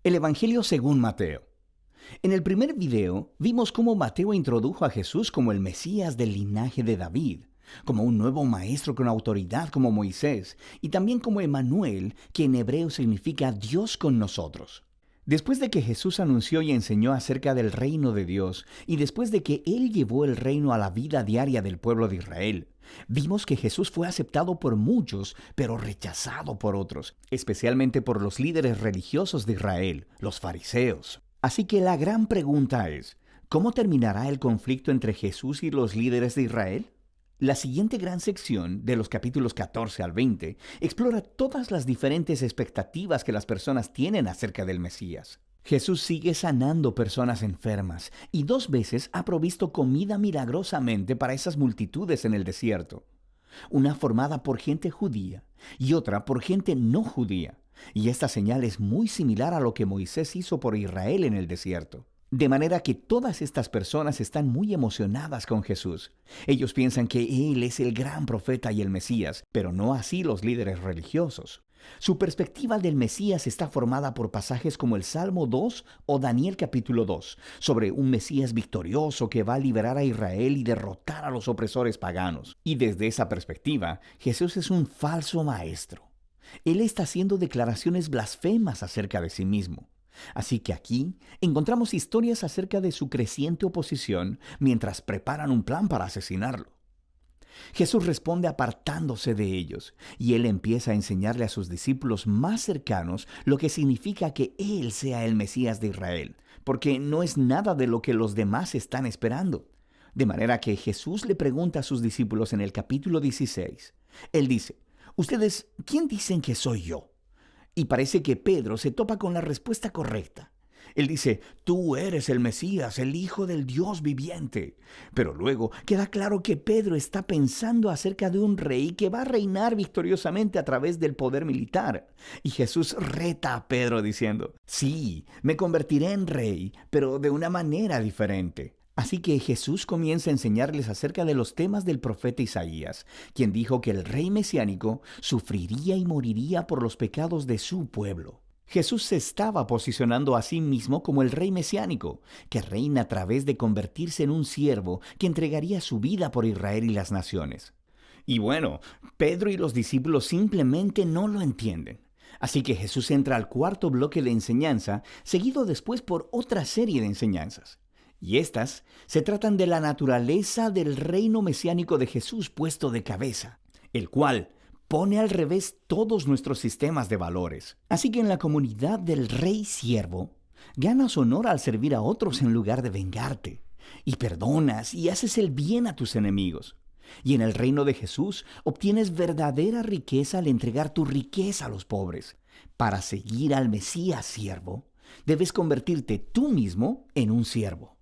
El Evangelio según Mateo. En el primer video vimos cómo Mateo introdujo a Jesús como el Mesías del linaje de David, como un nuevo maestro con autoridad como Moisés, y también como Emmanuel, que en hebreo significa Dios con nosotros. Después de que Jesús anunció y enseñó acerca del reino de Dios, y después de que Él llevó el reino a la vida diaria del pueblo de Israel, vimos que Jesús fue aceptado por muchos, pero rechazado por otros, especialmente por los líderes religiosos de Israel, los fariseos. Así que la gran pregunta es, ¿cómo terminará el conflicto entre Jesús y los líderes de Israel? La siguiente gran sección, de los capítulos 14 al 20, explora todas las diferentes expectativas que las personas tienen acerca del Mesías. Jesús sigue sanando personas enfermas y 2 veces ha provisto comida milagrosamente para esas multitudes en el desierto. Una formada por gente judía y otra por gente no judía. Y esta señal es muy similar a lo que Moisés hizo por Israel en el desierto. De manera que todas estas personas están muy emocionadas con Jesús. Ellos piensan que Él es el gran profeta y el Mesías, pero no así los líderes religiosos. Su perspectiva del Mesías está formada por pasajes como el Salmo 2 o Daniel capítulo 2, sobre un Mesías victorioso que va a liberar a Israel y derrotar a los opresores paganos. Y desde esa perspectiva, Jesús es un falso maestro. Él está haciendo declaraciones blasfemas acerca de sí mismo. Así que aquí encontramos historias acerca de su creciente oposición mientras preparan un plan para asesinarlo. Jesús responde apartándose de ellos, y Él empieza a enseñarle a sus discípulos más cercanos lo que significa que Él sea el Mesías de Israel, porque no es nada de lo que los demás están esperando. De manera que Jesús le pregunta a sus discípulos en el capítulo 16. Él dice, «¿Ustedes quién dicen que soy yo?» Y parece que Pedro se topa con la respuesta correcta. Él dice, «Tú eres el Mesías, el Hijo del Dios viviente». Pero luego queda claro que Pedro está pensando acerca de un rey que va a reinar victoriosamente a través del poder militar. Y Jesús reta a Pedro diciendo, «Sí, me convertiré en rey, pero de una manera diferente». Así que Jesús comienza a enseñarles acerca de los temas del profeta Isaías, quien dijo que el rey mesiánico sufriría y moriría por los pecados de su pueblo. Jesús se estaba posicionando a sí mismo como el rey mesiánico, que reina a través de convertirse en un siervo que entregaría su vida por Israel y las naciones. Y bueno, Pedro y los discípulos simplemente no lo entienden. Así que Jesús entra al cuarto bloque de enseñanza, seguido después por otra serie de enseñanzas. Y estas se tratan de la naturaleza del reino mesiánico de Jesús puesto de cabeza, el cual pone al revés todos nuestros sistemas de valores. Así que en la comunidad del rey siervo, ganas honor al servir a otros en lugar de vengarte, y perdonas y haces el bien a tus enemigos. Y en el reino de Jesús obtienes verdadera riqueza al entregar tu riqueza a los pobres. Para seguir al Mesías siervo, debes convertirte tú mismo en un siervo.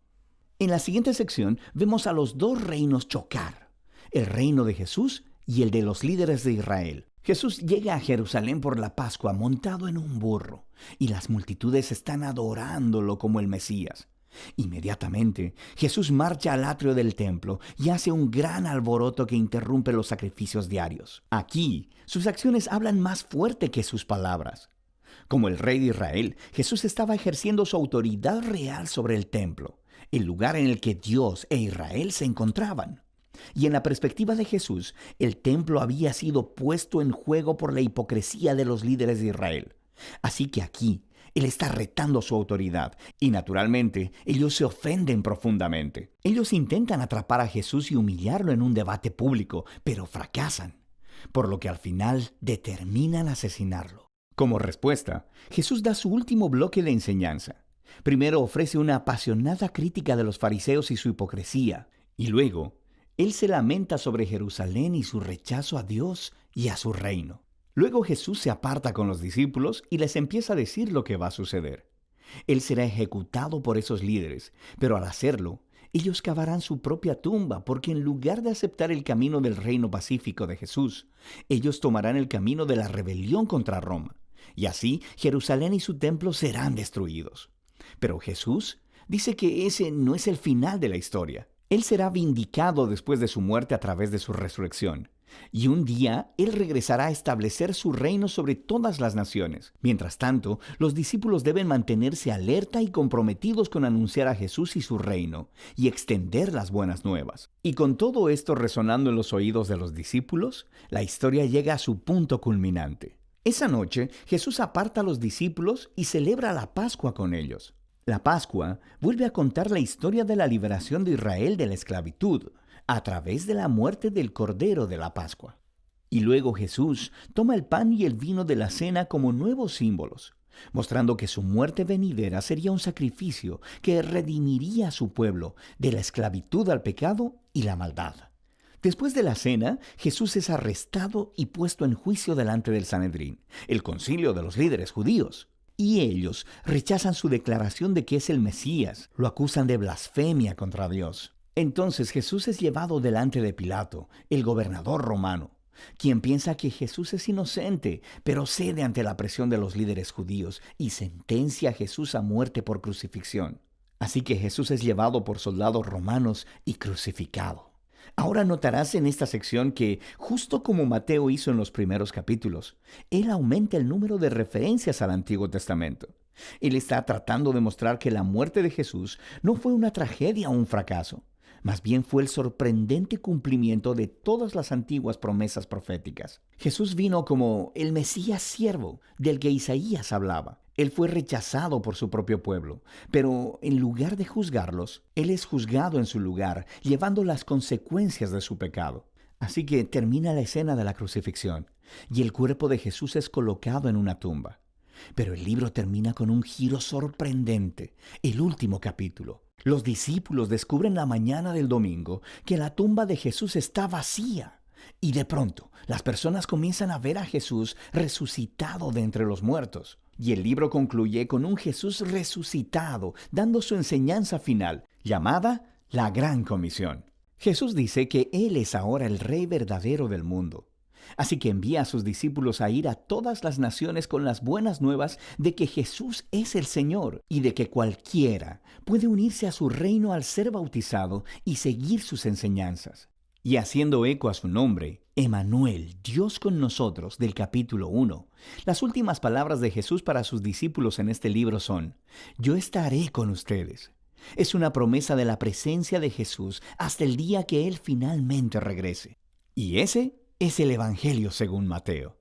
En la siguiente sección vemos a los 2 reinos chocar, el reino de Jesús y el de los líderes de Israel. Jesús llega a Jerusalén por la Pascua montado en un burro, y las multitudes están adorándolo como el Mesías. Inmediatamente, Jesús marcha al atrio del templo y hace un gran alboroto que interrumpe los sacrificios diarios. Aquí, sus acciones hablan más fuerte que sus palabras. Como el rey de Israel, Jesús estaba ejerciendo su autoridad real sobre el templo, el lugar en el que Dios e Israel se encontraban. Y en la perspectiva de Jesús, el templo había sido puesto en juego por la hipocresía de los líderes de Israel. Así que aquí, Él está retando su autoridad, y naturalmente, ellos se ofenden profundamente. Ellos intentan atrapar a Jesús y humillarlo en un debate público, pero fracasan, por lo que al final determinan asesinarlo. Como respuesta, Jesús da su último bloque de enseñanza. Primero ofrece una apasionada crítica de los fariseos y su hipocresía, y luego, Él se lamenta sobre Jerusalén y su rechazo a Dios y a su reino. Luego Jesús se aparta con los discípulos y les empieza a decir lo que va a suceder. Él será ejecutado por esos líderes, pero al hacerlo, ellos cavarán su propia tumba, porque en lugar de aceptar el camino del reino pacífico de Jesús, ellos tomarán el camino de la rebelión contra Roma, y así Jerusalén y su templo serán destruidos. Pero Jesús dice que ese no es el final de la historia. Él será vindicado después de su muerte a través de su resurrección. Y un día Él regresará a establecer su reino sobre todas las naciones. Mientras tanto, los discípulos deben mantenerse alerta y comprometidos con anunciar a Jesús y su reino, y extender las buenas nuevas. Y con todo esto resonando en los oídos de los discípulos, la historia llega a su punto culminante. Esa noche, Jesús aparta a los discípulos y celebra la Pascua con ellos. La Pascua vuelve a contar la historia de la liberación de Israel de la esclavitud, a través de la muerte del Cordero de la Pascua. Y luego Jesús toma el pan y el vino de la cena como nuevos símbolos, mostrando que su muerte venidera sería un sacrificio que redimiría a su pueblo de la esclavitud al pecado y la maldad. Después de la cena, Jesús es arrestado y puesto en juicio delante del Sanedrín, el concilio de los líderes judíos. Y ellos rechazan su declaración de que es el Mesías, lo acusan de blasfemia contra Dios. Entonces Jesús es llevado delante de Pilato, el gobernador romano, quien piensa que Jesús es inocente, pero cede ante la presión de los líderes judíos y sentencia a Jesús a muerte por crucifixión. Así que Jesús es llevado por soldados romanos y crucificado. Ahora notarás en esta sección que, justo como Mateo hizo en los primeros capítulos, él aumenta el número de referencias al Antiguo Testamento. Él está tratando de mostrar que la muerte de Jesús no fue una tragedia o un fracaso. Más bien fue el sorprendente cumplimiento de todas las antiguas promesas proféticas. Jesús vino como el Mesías siervo del que Isaías hablaba. Él fue rechazado por su propio pueblo, pero en lugar de juzgarlos, Él es juzgado en su lugar, llevando las consecuencias de su pecado. Así que termina la escena de la crucifixión, y el cuerpo de Jesús es colocado en una tumba. Pero el libro termina con un giro sorprendente, el último capítulo. Los discípulos descubren la mañana del domingo que la tumba de Jesús está vacía. Y de pronto, las personas comienzan a ver a Jesús resucitado de entre los muertos. Y el libro concluye con un Jesús resucitado, dando su enseñanza final, llamada la Gran Comisión. Jesús dice que Él es ahora el Rey verdadero del mundo. Así que envía a sus discípulos a ir a todas las naciones con las buenas nuevas de que Jesús es el Señor y de que cualquiera puede unirse a su reino al ser bautizado y seguir sus enseñanzas. Y haciendo eco a su nombre, Emmanuel, Dios con nosotros, del capítulo 1, las últimas palabras de Jesús para sus discípulos en este libro son: yo estaré con ustedes. Es una promesa de la presencia de Jesús hasta el día que Él finalmente regrese. Y ese es el Evangelio según Mateo.